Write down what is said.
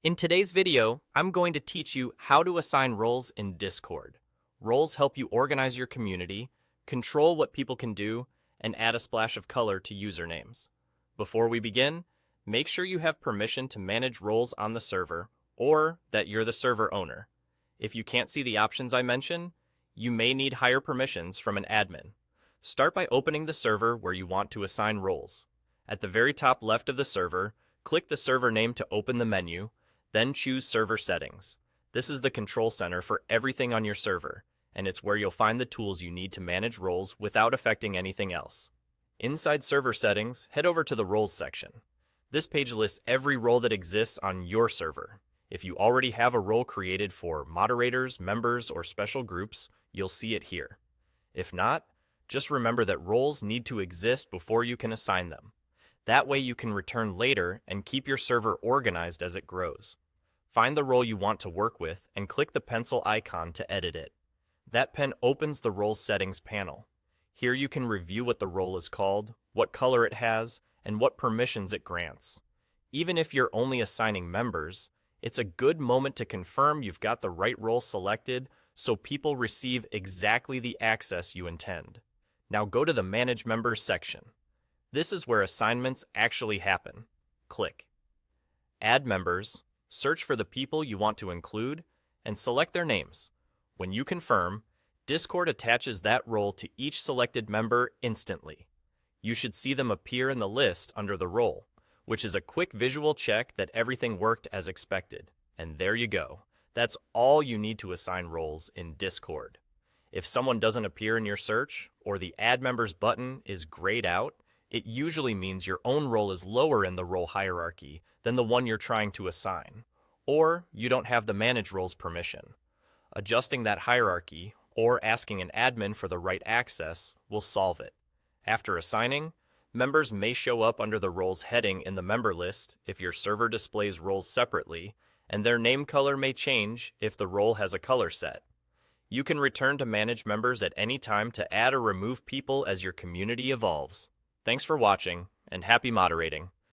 In today's video, I'm going to teach you how to assign roles in Discord. Roles help you organize your community, control what people can do, and add a splash of color to usernames. Before we begin, make sure you have permission to manage roles on the server, or that you're the server owner. If you can't see the options I mentioned, you may need higher permissions from an admin. Start by opening the server where you want to assign roles. At the very top left of the server, click the server name to open the menu, then choose Server Settings. This is the control center for everything on your server, and it's where you'll find the tools you need to manage roles without affecting anything else. Inside Server Settings, head over to the Roles section. This page lists every role that exists on your server. If you already have a role created for moderators, members, or special groups, you'll see it here. If not, just remember that roles need to exist before you can assign them. That way you can return later and keep your server organized as it grows. Find the role you want to work with and click the pencil icon to edit it. That pen opens the Role Settings panel. Here you can review what the role is called, what color it has, and what permissions it grants. Even if you're only assigning members, it's a good moment to confirm you've got the right role selected so people receive exactly the access you intend. Now go to the Manage Members section. This is where assignments actually happen. Click Add Members, search for the people you want to include, and select their names. When you confirm, Discord attaches that role to each selected member instantly. You should see them appear in the list under the role, which is a quick visual check that everything worked as expected. And there you go. That's all you need to assign roles in Discord. If someone doesn't appear in your search, or the Add Members button is grayed out, it usually means your own role is lower in the role hierarchy than the one you're trying to assign, or you don't have the Manage Roles permission. Adjusting that hierarchy, or asking an admin for the right access, will solve it. After assigning, members may show up under the roles heading in the member list if your server displays roles separately, and their name color may change if the role has a color set. You can return to Manage Members at any time to add or remove people as your community evolves. Thanks for watching, and happy moderating.